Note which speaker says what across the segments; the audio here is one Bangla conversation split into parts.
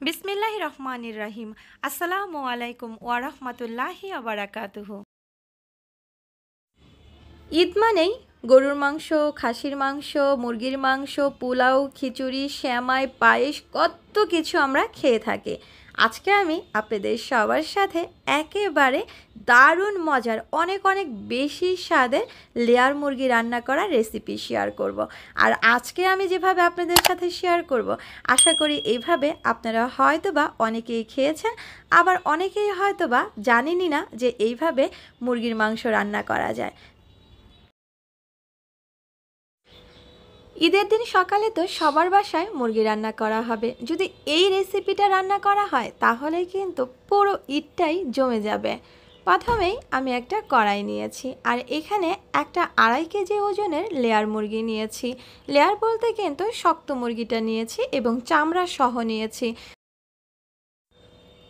Speaker 1: বিসমিল্লাহির রহমানির রহিম। আসসালামু আলাইকুম ওয়া রাহমাতুল্লাহি ওয়া বারাকাতুহু। ঈদ মানেই গরুর মাংস, খাসির মাংস, মুরগির মাংস, পোলাও, খিচুড়ি, সেমাই, পায়েস কত কিছু আমরা খেয়ে থাকি। আজকে আমি আপনাদের সবার সাথে একেবারে দারুণ মজার অনেক অনেক বেশি স্বাদের লেয়ার মুরগি রান্না করার রেসিপি শেয়ার করব। আর আজকে আমি যেভাবে আপনাদের সাথে শেয়ার করব, আশা করি এইভাবে আপনারা হয়তোবা অনেকেই খেয়েছেন, আবার অনেকেই হয়তোবা জানেনই না যে এইভাবে মুরগির মাংস রান্না করা যায়। ঈদের দিন সকালে তো সবার বাসায় মুরগি রান্না করা হবে। যদি এই রেসিপিটা রান্না করা হয় তাহলে কিন্তু পুরো ঈদটাই জমে যাবে। প্রথমেই আমি একটা কড়াই নিয়েছি আর এখানে একটা 2.5 কেজি ওজনের লেয়ার মুরগি নিয়েছি। লেয়ার বলতে কিন্তু শক্ত মুরগিটা নিয়েছি এবং চামড়া সহ নিয়েছি।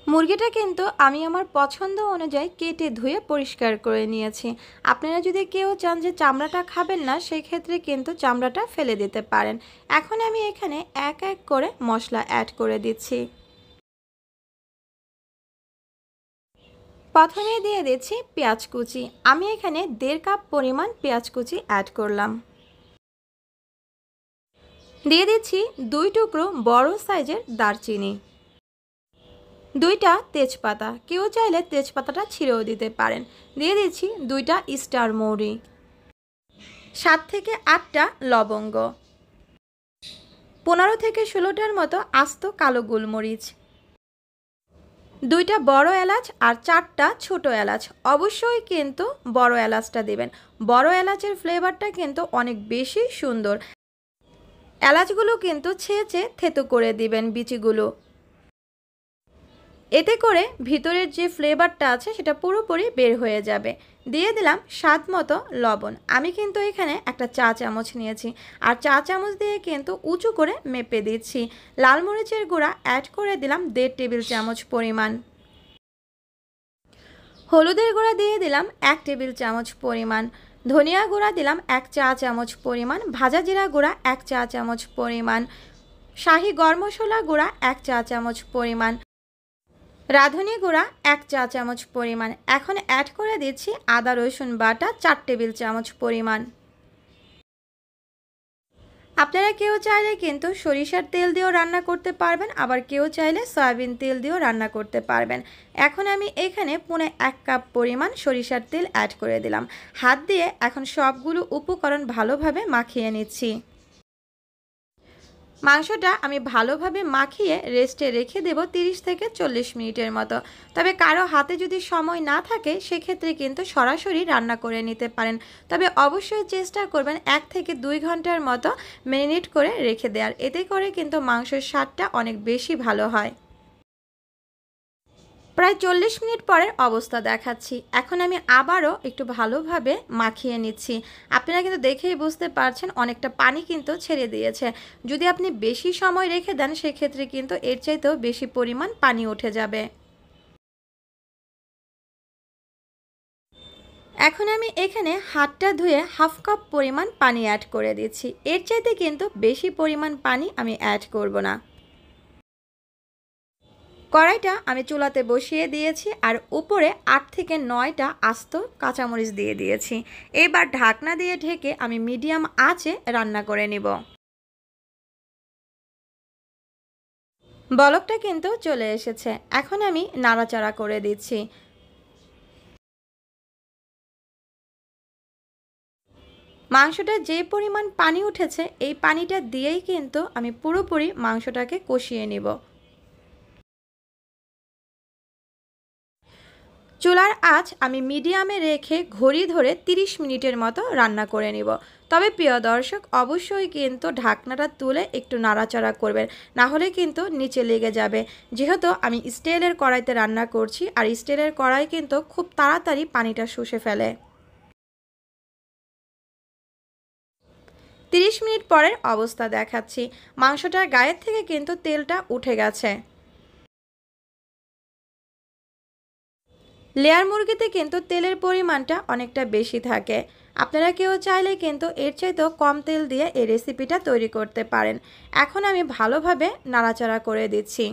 Speaker 1: মুরগিটা কিন্তু আমি আমার পছন্দ অনুযায়ী কেটে ধুয়ে পরিষ্কার করে নিয়েছি। আপনারা যদি কেউ চান যে চামড়াটা খাবেন না, সেই ক্ষেত্রে কিন্তু চামড়াটা ফেলে দিতে পারেন। এখন আমি এখানে এক এক করে মশলা অ্যাড করে দিচ্ছি। প্রথমে দিয়ে দিচ্ছি পেঁয়াজ কুচি। আমি এখানে 1.5 কাপ পরিমাণ পেঁয়াজ কুচি অ্যাড করলাম। দিয়ে দিচ্ছি 2 টুকরো বড় সাইজের দারচিনি, 2টা তেজপাতা, কেউ চাইলে তেজপাতাটা ছিঁড়েও দিতে পারেন। দিয়ে দিচ্ছি 2টা স্টার মৌরি, 7 থেকে 8টা লবঙ্গ, 15 থেকে 16টার মতো আস্ত কালো গোলমরিচ, 2টা বড় এলাচ আর 4টা ছোট এলাচ। অবশ্যই কিন্তু বড় এলাচটা দেবেন, বড় এলাচের ফ্লেভারটা কিন্তু অনেক বেশি সুন্দর। এলাচগুলো কিন্তু ছেঁচে থেতো করে দিবেন বিচিগুলো, এতে করে ভিতরের যে ফ্লেভারটা আছে সেটা পুরোপুরি বের হয়ে যাবে। দিয়ে দিলাম স্বাদ মতো লবণ। আমি কিন্তু এখানে একটা চা চামচ নিয়েছি আর চা চামচ দিয়ে কিন্তু উঁচু করে মেপে দিচ্ছি। লাল মরিচের গুঁড়া অ্যাড করে দিলাম 1.5 টেবিল চামচ পরিমাণ, হলুদের গুঁড়া দিয়ে দিলাম 1 টেবিল চামচ পরিমাণ, ধনিয়া গুঁড়া দিলাম 1 চা চামচ পরিমাণ, ভাজা জিরা গুঁড়া 1 চা চামচ পরিমাণ, শাহি গরম মশলা গুঁড়া 1 চা চামচ পরিমাণ, রাঁধুনি গুঁড়া 1 চা চামচ পরিমাণ। এখন অ্যাড করে দিচ্ছি আদা রসুন বাটা 4 টেবিল চামচ পরিমাণ। আপনারা কেউ চাইলে কিন্তু সরিষার তেল দিয়েও রান্না করতে পারবেন, আবার কেউ চাইলে সয়াবিন তেল দিয়েও রান্না করতে পারবেন। এখন আমি এখানে 1.5 কাপ পরিমাণ সরিষার তেল অ্যাড করে দিলাম। হাত দিয়ে এখন সবগুলো উপকরণ ভালোভাবে মাখিয়ে নিচ্ছি। মাংসটা আমি ভালোভাবে মাখিয়ে রেস্টে রেখে দেব 30 থেকে 40 মিনিটের মতো। তবে কারো হাতে যদি সময় না থাকে সেক্ষেত্রে কিন্তু সরাসরি রান্না করে নিতে পারেন। তবে অবশ্যই চেষ্টা করবেন 1 থেকে 2 ঘন্টার মতো ম্যারিনেট করে রেখে দেওয়ার, এতে করে কিন্তু মাংসের স্বাদটা অনেক বেশি ভালো হয়। প্রায় 40 মিনিট পরের অবস্থা দেখাচ্ছি। এখন আমি আবারও একটু ভালোভাবে মাখিয়ে নিচ্ছি। আপনারা কিন্তু দেখেই বুঝতে পারছেন অনেকটা পানি কিন্তু ছেড়ে দিয়েছে। যদি আপনি বেশি সময় রেখে দেন সেক্ষেত্রে কিন্তু এর চাইতেও বেশি পরিমাণ পানি উঠে যাবে। এখন আমি এখানে হাতটা ধুয়ে 1/2 কাপ পরিমাণ পানি অ্যাড করে দিচ্ছি। এর চাইতে কিন্তু বেশি পরিমাণ পানি আমি অ্যাড করব না। কড়াইটা আমি চুলাতে বসিয়ে দিয়েছি আর উপরে 8 থেকে 9টা আস্ত কাঁচামরিচ দিয়ে দিয়েছি। এবার ঢাকনা দিয়ে ঢেকে আমি মিডিয়াম আঁচে রান্না করে নিব। বলকটা কিন্তু চলে এসেছে, এখন আমি নাড়াচাড়া করে দিচ্ছি। মাংসটা যে পরিমাণ পানি উঠেছে এই পানিটা দিয়েই কিন্তু আমি পুরোপুরি মাংসটাকে কষিয়ে নিব। চুলার আঁচ আমি মিডিয়ামে রেখে ঘড়ি ধরে 30 মিনিটের মতো রান্না করে নিব। তবে প্রিয় দর্শক, অবশ্যই কিন্তু ঢাকনাটা তুলে একটু নাড়াচাড়া করবেন, না হলে কিন্তু নিচে লেগে যাবে। যেহেতু আমি স্টিলের কড়াইতে রান্না করছি আর স্টিলের কড়াই কিন্তু খুব তাড়াতাড়ি পানিটা শুষে ফেলে। 30 মিনিট পরের অবস্থা দেখাচ্ছি। মাংসটার গায়ের থেকে কিন্তু তেলটা উঠে গেছে। লেয়ার মুরগিতে কিন্তু তেলের পরিমাণটা অনেকটা বেশি থাকে। আপনারা কেউ চাইলে কিন্তু এর চাইতেও কম তেল দিয়ে এই রেসিপিটা তৈরি করতে পারেন। এখন আমি ভালোভাবে নাড়াচাড়া করে দিচ্ছি।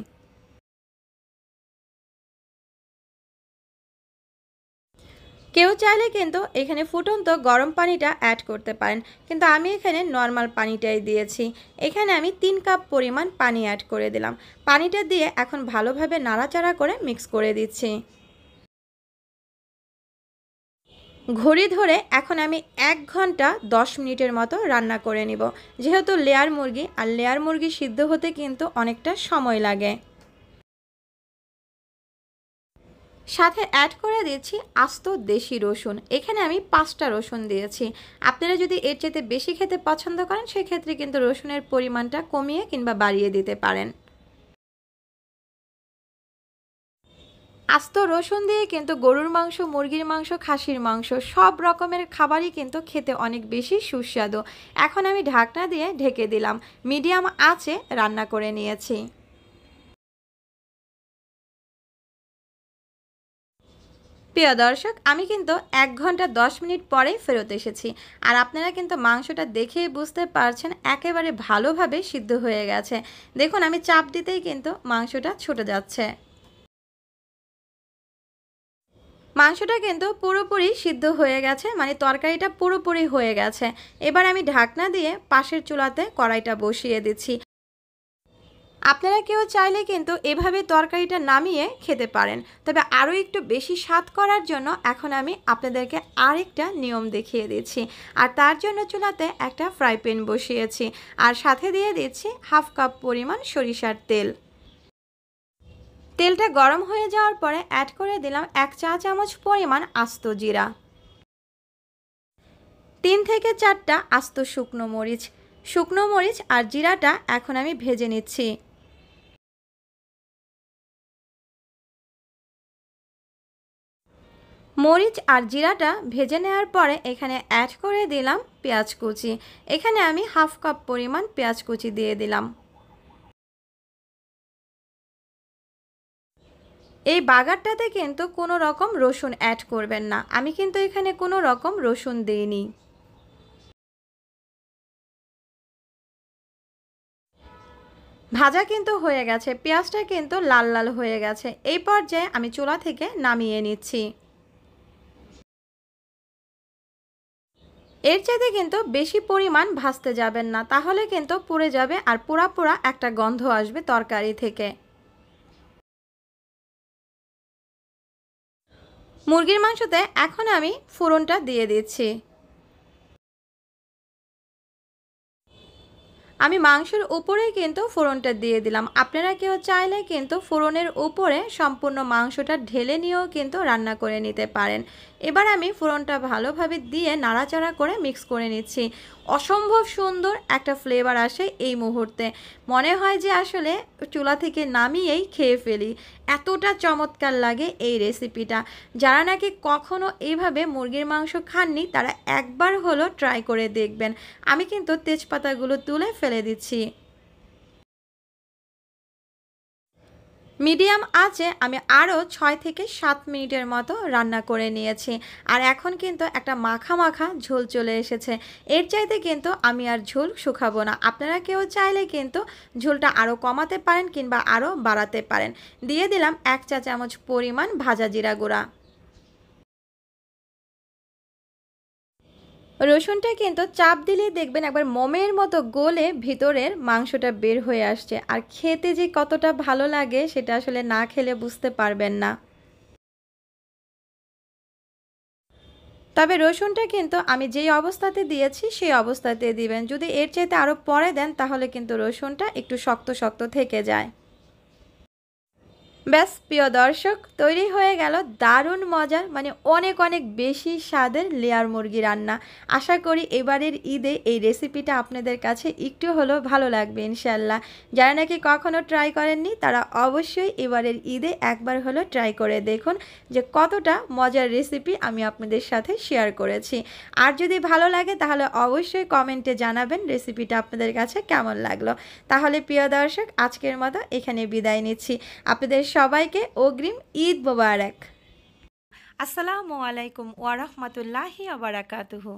Speaker 1: কেউ চাইলে কিন্তু এখানে ফুটন্ত গরম পানিটা অ্যাড করতে পারেন, কিন্তু আমি এখানে নর্মাল পানিটাই দিয়েছি। এখানে আমি 3 কাপ পরিমাণ পানি অ্যাড করে দিলাম। পানিটা দিয়ে এখন ভালোভাবে নাড়াচাড়া করে মিক্স করে দিচ্ছি। ঘড়ি ধরে এখন আমি 1 ঘন্টা 10 মিনিটের মতো রান্না করে নিব, যেহেতু লেয়ার মুরগি, আর লেয়ার মুরগি সিদ্ধ হতে কিন্তু অনেকটা সময় লাগে। সাথে অ্যাড করে দিচ্ছি আস্ত দেশি রসুন। এখানে আমি 5টা রসুন দিয়েছি। আপনারা যদি এর চাইতে বেশি খেতে পছন্দ করেন সেক্ষেত্রে কিন্তু রসুনের পরিমাণটা কমিয়ে কিংবা বাড়িয়ে দিতে পারেন। আস্ত রসুন দিয়ে কিন্তু গরুর মাংস, মুরগির মাংস, খাসির মাংস সব রকমের খাবারই কিন্তু খেতে অনেক বেশি সুস্বাদু। এখন আমি ঢাকনা দিয়ে ঢেকে দিলাম, মিডিয়াম আঁচে রান্না করে নিয়েছি। প্রিয় দর্শক, আমি কিন্তু 1 ঘন্টা 10 মিনিট পরেই ফেরত এসেছি। আর আপনারা কিন্তু মাংসটা দেখেই বুঝতে পারছেন একেবারে ভালোভাবে সিদ্ধ হয়ে গেছে। দেখুন, আমি চাপ দিতেই কিন্তু মাংসটা ছুটে যাচ্ছে। মাংসটা কিন্তু পুরোপুরি সিদ্ধ হয়ে গেছে, মানে তরকারিটা পুরোপুরি হয়ে গেছে। এবার আমি ঢাকনা দিয়ে পাশের চুলাতে কড়াইটা বসিয়ে দিচ্ছি। আপনারা কেউ চাইলে কিন্তু এভাবে তরকারিটা নামিয়ে খেতে পারেন, তবে আরও একটু বেশি স্বাদ করার জন্য এখন আমি আপনাদেরকে আরেকটা নিয়ম দেখিয়ে দিচ্ছি। আর তার জন্য চুলাতে একটা ফ্রাই প্যান বসিয়েছি, আর সাথে দিয়ে দিচ্ছি 1/2 কাপ পরিমাণ সরিষার তেল। তেলটা গরম হয়ে যাওয়ার পরে অ্যাড করে দিলাম 1 চা চামচ পরিমাণ আস্ত জিরা, 3 থেকে 4টা আস্ত শুকনো মরিচ। শুকনো মরিচ আর জিরাটা এখন আমি ভেজে নিচ্ছি। মরিচ আর জিরাটা ভেজে নেওয়ার পরে এখানে অ্যাড করে দিলাম পেঁয়াজ কুচি। এখানে আমি 1/2 কাপ পরিমাণ পেঁয়াজ কুচি দিয়ে দিলাম। এই বাগারটাতে কিন্তু কোনো রকম রসুন অ্যাড করবেন না, আমি কিন্তু এখানে কোনো রকম রসুন দিইনি। ভাজা কিন্তু হয়ে গেছে, পেঁয়াজটা কিন্তু লাল লাল হয়ে গেছে। এই পর্যায়ে আমি চুলা থেকে নামিয়ে নিচ্ছি। এর চাইতে কিন্তু বেশি পরিমাণ ভাজতে যাবেন না, তাহলে কিন্তু পুড়ে যাবে আর পোড়া পোড়া একটা গন্ধ আসবে তরকারি থেকে। মুরগির মাংসতে এখন আমি ফোড়নটা দিয়ে দিচ্ছি। আমি মাংসের উপরেই কিন্তু ফোড়নটা দিয়ে দিলাম। আপনারা কেউ চাইলে কিন্তু ফোড়নের উপরে সম্পূর্ণ মাংসটা ঢেলে নিয়েও কিন্তু রান্না করে নিতে পারেন। এবার আমি ফোড়নটা ভালোভাবে দিয়ে নাড়াচাড়া করে মিক্স করে নিচ্ছি। অসম্ভব সুন্দর একটা ফ্লেভার আসে এই মুহূর্তে, মনে হয় যে আসলে চুলা থেকে নামিয়েই খেয়ে ফেলি, এতটা চমৎকার লাগে এই রেসিপিটা। যারা নাকি কখনো এইভাবে মুরগির মাংস খাননি তারা একবার হলো ট্রাই করে দেখবেন। আমি কিন্তু তেজপাতাগুলো তুলে ফেলে দিচ্ছি। মিডিয়াম আঁচে আমি আরও 6 থেকে 7 মিনিটের মতো রান্না করে নিয়েছি। আর এখন কিন্তু একটা মাখা মাখা ঝোল চলে এসেছে। এর চাইতে কিন্তু আমি আর ঝোল শুকাবো না। আপনারা কেউ চাইলে কিন্তু ঝোলটা আরও কমাতে পারেন কিংবা আরও বাড়াতে পারেন। দিয়ে দিলাম 1 চা চামচ পরিমাণ ভাজা জিরা গুঁড়া। রসুনটা কিন্তু চাপ দিলেই দেখবেন একবার মোমের মতো গলে ভিতরের মাংসটা বের হয়ে আসছে, আর খেতে যে কতটা ভালো লাগে সেটা আসলে না খেলে বুঝতে পারবেন না। তবে রসুনটা কিন্তু আমি যেই অবস্থাতে দিয়েছি সেই অবস্থাতে দিবেন। যদি এর চাইতে আরও পরে দেন তাহলে কিন্তু রসুনটা একটু শক্ত শক্ত থেকে যায়। ব্যাস প্রিয় দর্শক, তৈরি হয়ে গেল দারুণ মজার, মানে অনেক অনেক বেশি স্বাদের লেয়ার মুরগি রান্না। আশা করি এবারের ঈদে এই রেসিপিটা আপনাদের কাছে একটু হলেও ভালো লাগবে ইনশাল্লাহ। যারা নাকি কখনো ট্রাই করেননি তারা অবশ্যই এবারের ঈদে একবার হলো ট্রাই করে দেখুন যে কতটা মজার রেসিপি আমি আপনাদের সাথে শেয়ার করেছি। আর যদি ভালো লাগে তাহলে অবশ্যই কমেন্টে জানাবেন রেসিপিটা আপনাদের কাছে কেমন লাগলো। তাহলে প্রিয় দর্শক, আজকের মতো এখানে বিদায় নিচ্ছি। আপনাদের সবাইকে অগ্রিম ঈদ মোবারক। আসসালামু আলাইকুম ওয়া রাহমাতুল্লাহি ওয়া বারাকাতুহু।